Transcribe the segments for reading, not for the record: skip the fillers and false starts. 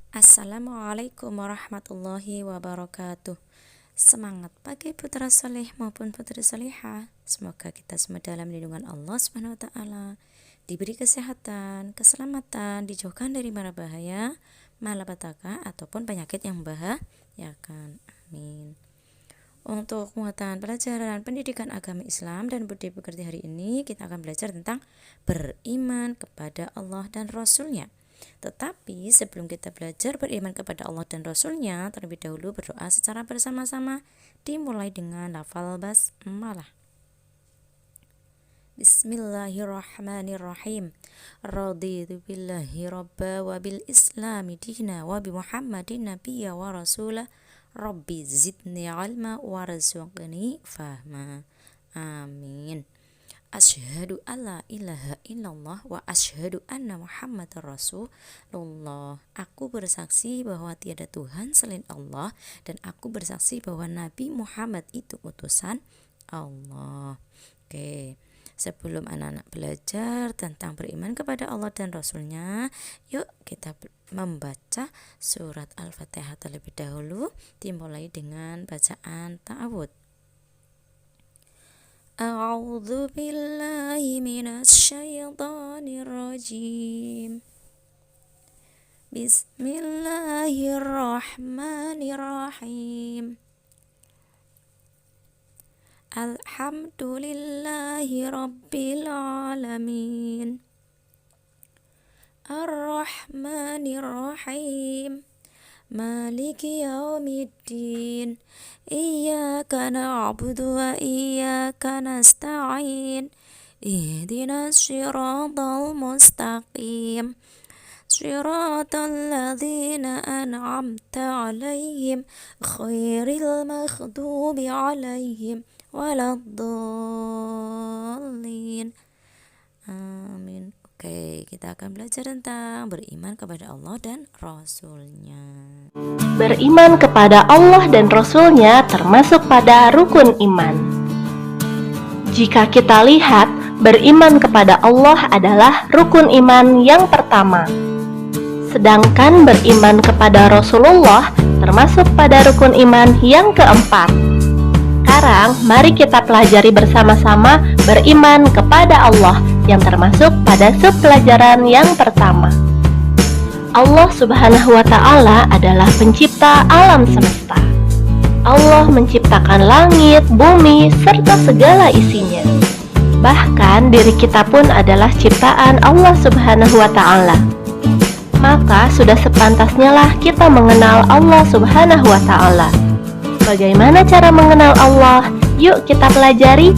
Assalamualaikum warahmatullahi wabarakatuh. Semangat pagi putra soleh maupun putri solehah. Semoga kita semua dalam lindungan Allah Subhanahu wa taala, diberi kesehatan, keselamatan, dijauhkan dari mara bahaya, malapetaka ataupun penyakit yang membahayakan. Amin. Untuk muatan pelajaran pendidikan agama Islam dan budi pekerti hari ini, kita akan belajar tentang beriman kepada Allah dan Rasul-Nya. Tetapi sebelum kita belajar beriman kepada Allah dan Rasul-Nya, terlebih dahulu berdoa secara bersama-sama, dimulai dengan lafal basmalah. Bismillahirrahmanirrahim. Raditu billahi rabba wa bil islami dina wa bi Muhammadin nabiyya wa rasulah. Rabbi zidni ilma warzuqni fahma. Amin. Asyhadu alla ilaha illallah wa asyhadu anna Muhammadar Rasulullah. Aku bersaksi bahwa tiada Tuhan selain Allah, dan aku bersaksi bahwa Nabi Muhammad itu utusan Allah. Oke, sebelum anak-anak belajar tentang beriman kepada Allah dan Rasul-Nya, yuk kita membaca surat Al-Fatihah terlebih dahulu, dimulai dengan bacaan ta'awudz. A'udzu billahi minasyaitonir rajim. Bismillahirrahmanirrahim. Alhamdulillahi rabbil alamin. Ar-Rahmanir-Rahim. Maliki yaumiddin. Iyyaka na'budu wa iyyaka nasta'in. Ihdinas siratal mustaqim. Siratal ladzina an'amta 'alaihim ghairil maghdubi 'alaihim waladdallin. Amin. Oke, kita akan belajar tentang beriman kepada Allah dan Rasul-Nya. Beriman kepada Allah dan Rasul-Nya termasuk pada rukun iman. Jika kita lihat, beriman kepada Allah adalah rukun iman yang pertama. Sedangkan beriman kepada Rasulullah termasuk pada rukun iman yang keempat. Sekarang, mari kita pelajari bersama-sama beriman kepada Allah yang termasuk pada subpelajaran yang pertama. Allah Subhanahu wa ta'ala adalah pencipta alam semesta. Allah menciptakan langit, bumi, serta segala isinya. Bahkan diri kita pun adalah ciptaan Allah Subhanahu wa ta'ala. Maka sudah sepantasnya lah kita mengenal Allah Subhanahu wa ta'ala. Bagaimana cara mengenal Allah? Yuk kita pelajari.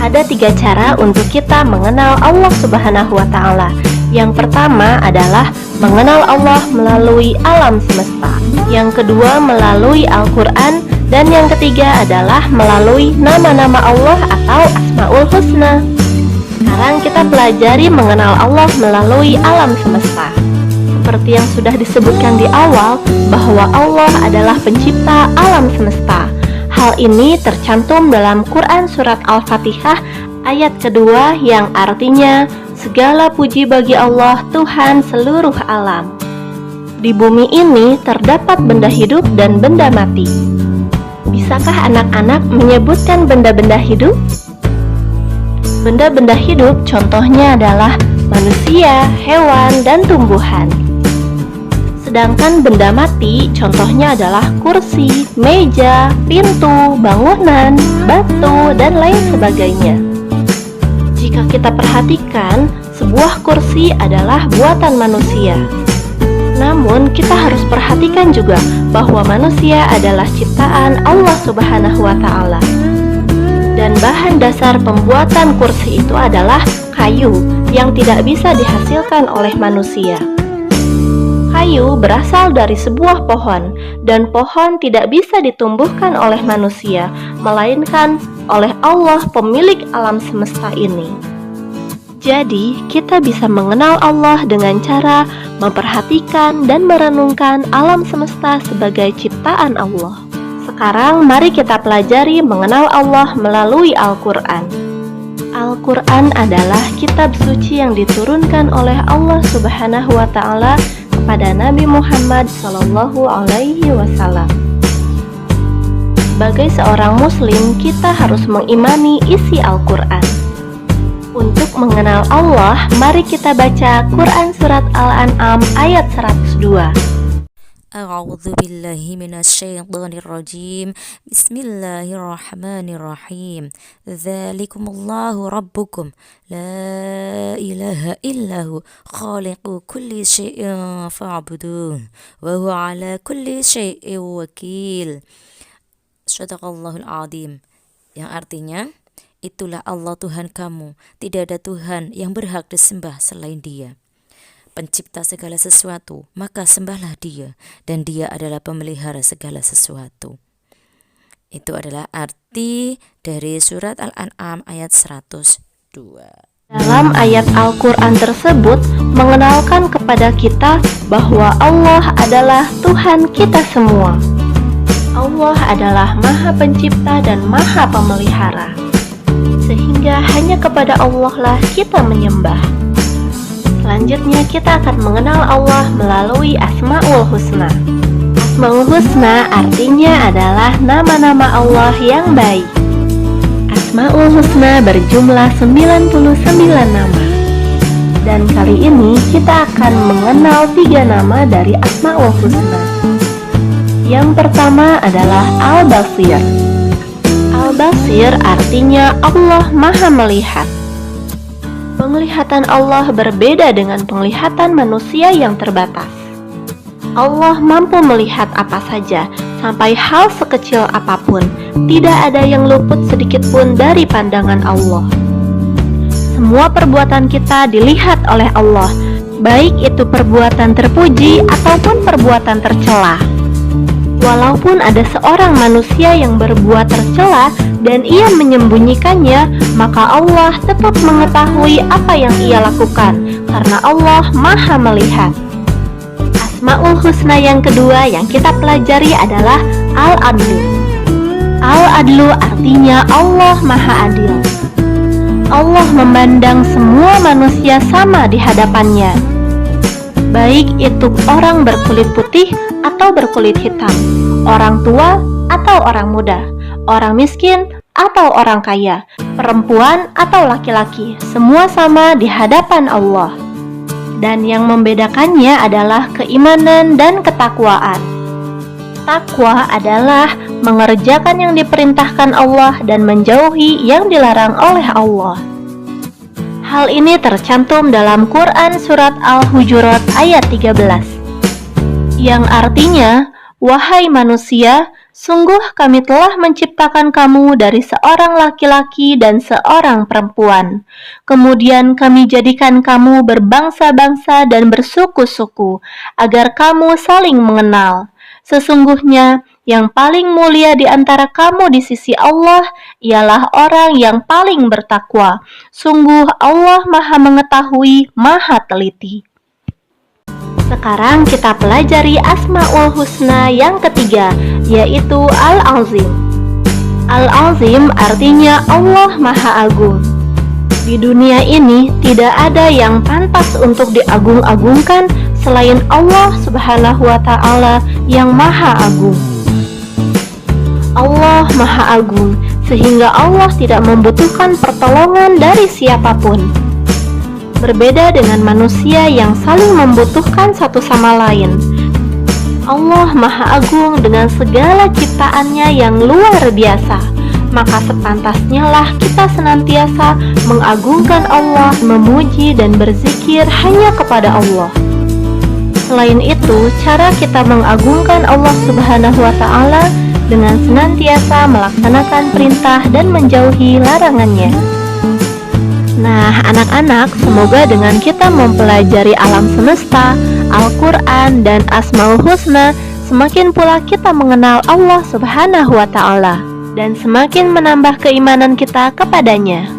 Ada 3 cara untuk kita mengenal Allah Subhanahu wa ta'ala. Yang pertama adalah mengenal Allah melalui alam semesta. Yang kedua melalui Al-Quran. Dan yang ketiga adalah melalui nama-nama Allah atau Asmaul Husna. Sekarang kita pelajari mengenal Allah melalui alam semesta. Seperti yang sudah disebutkan di awal, bahwa Allah adalah pencipta alam semesta. Hal ini tercantum dalam Quran Surat Al-Fatihah ayat kedua yang artinya, segala puji bagi Allah Tuhan seluruh alam. Di bumi ini terdapat benda hidup dan benda mati. Bisakah anak-anak menyebutkan benda-benda hidup? Benda-benda hidup contohnya adalah manusia, hewan, dan tumbuhan. Sedangkan benda mati contohnya adalah kursi, meja, pintu, bangunan, batu, dan lain sebagainya. Jika kita perhatikan, sebuah kursi adalah buatan manusia. Namun kita harus perhatikan juga bahwa manusia adalah ciptaan Allah Subhanahu wa ta'ala. Dan bahan dasar pembuatan kursi itu adalah kayu yang tidak bisa dihasilkan oleh manusia. Kayu berasal dari sebuah pohon, dan pohon tidak bisa ditumbuhkan oleh manusia, melainkan oleh Allah pemilik alam semesta ini. Jadi, kita bisa mengenal Allah dengan cara memperhatikan dan merenungkan alam semesta sebagai ciptaan Allah. Sekarang, mari kita pelajari mengenal Allah melalui Al-Quran. Al-Quran adalah kitab suci yang diturunkan oleh Allah Subhanahu wa ta'ala kepada Nabi Muhammad SAW. Sebagai seorang muslim, kita harus mengimani isi Al-Quran. Untuk mengenal Allah, mari kita baca Quran Surat Al-An'am ayat 102. A'udzu billahi minasyaitonir rajim. Bismillahirrahmanirrahim. Dzalikumullahu rabbukum la ilaha illahu khaliqu kulli syai'in fa'buduh wa huwa ala kulli syai'in wakil. Shadaqallahul azim. Yang artinya, itulah Allah Tuhan kamu, tidak ada Tuhan yang berhak disembah selain Dia, pencipta segala sesuatu, maka sembahlah Dia, dan Dia adalah pemelihara segala sesuatu. Itu adalah arti dari surat Al-An'am ayat 102. Dalam ayat Al-Quran tersebut mengenalkan kepada kita bahwa Allah adalah Tuhan kita semua. Allah adalah Maha Pencipta dan Maha Pemelihara, sehingga hanya kepada Allah lah kita menyembah. Selanjutnya kita akan mengenal Allah melalui Asma'ul Husna. Asma'ul Husna artinya adalah nama-nama Allah yang baik. Asma'ul Husna berjumlah 99 nama. Dan kali ini kita akan mengenal 3 nama dari Asma'ul Husna. Yang pertama adalah Al-Basir. Al-Basir artinya Allah Maha Melihat. Penglihatan Allah berbeda dengan penglihatan manusia yang terbatas. Allah mampu melihat apa saja, sampai hal sekecil apapun. Tidak ada yang luput sedikit pun dari pandangan Allah. Semua perbuatan kita dilihat oleh Allah, baik itu perbuatan terpuji ataupun perbuatan tercela. Walaupun ada seorang manusia yang berbuat tercela dan ia menyembunyikannya, maka Allah tetap mengetahui apa yang ia lakukan, karena Allah Maha Melihat. Asma'ul Husna yang kedua yang kita pelajari adalah Al-Adlu. Al-Adlu artinya Allah Maha Adil. Allah memandang semua manusia sama di hadapannya, baik itu orang berkulit putih atau berkulit hitam, orang tua atau orang muda, orang miskin atau orang kaya, perempuan atau laki-laki, semua sama di hadapan Allah. Dan yang membedakannya adalah keimanan dan ketakwaan. Takwa adalah mengerjakan yang diperintahkan Allah dan menjauhi yang dilarang oleh Allah. Hal ini tercantum dalam Quran Surat Al-Hujurat ayat 13. Yang artinya, wahai manusia, sungguh kami telah menciptakan kamu dari seorang laki-laki dan seorang perempuan. Kemudian kami jadikan kamu berbangsa-bangsa dan bersuku-suku, agar kamu saling mengenal. Sesungguhnya, yang paling mulia di antara kamu di sisi Allah ialah orang yang paling bertakwa. Sungguh Allah Maha Mengetahui, Maha Teliti. Sekarang kita pelajari Asma'ul Husna yang ketiga, yaitu Al-Azim. Al-Azim artinya Allah Maha Agung. Di dunia ini tidak ada yang pantas untuk diagung-agungkan selain Allah Subhanahu wa Ta'ala yang Maha Agung. Allah Maha Agung, sehingga Allah tidak membutuhkan pertolongan dari siapapun. Berbeda dengan manusia yang saling membutuhkan satu sama lain. Allah Maha Agung dengan segala ciptaannya yang luar biasa. Maka sepantasnya lah kita senantiasa mengagungkan Allah, memuji dan berzikir hanya kepada Allah. Selain itu, cara kita mengagungkan Allah Subhanahu wa Ta'ala dengan senantiasa melaksanakan perintah dan menjauhi larangannya. Nah, anak-anak, semoga dengan kita mempelajari alam semesta, Al-Quran, dan Asmaul Husna, semakin pula kita mengenal Allah Subhanahu wa Ta'ala dan semakin menambah keimanan kita kepadanya.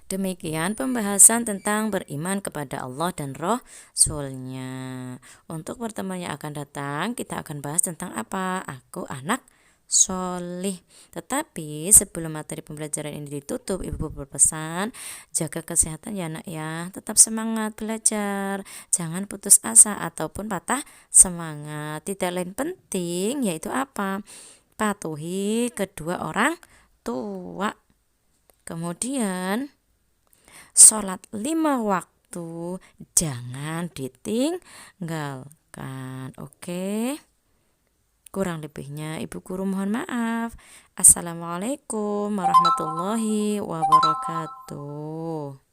Demikian pembahasan tentang beriman kepada Allah dan Rasul-Nya. Untuk pertemuan yang akan datang, kita akan bahas tentang apa? Aku anak solih. Tetapi sebelum materi pembelajaran ini ditutup, Ibu berpesan, jaga kesehatan ya nak ya, tetap semangat belajar, jangan putus asa ataupun patah semangat. Tidak lain penting yaitu apa? Patuhi kedua orang tua. Kemudian sholat 5 waktu jangan ditinggalkan. Oke. Kurang lebihnya Ibu Guru mohon maaf. Assalamualaikum warahmatullahi wabarakatuh.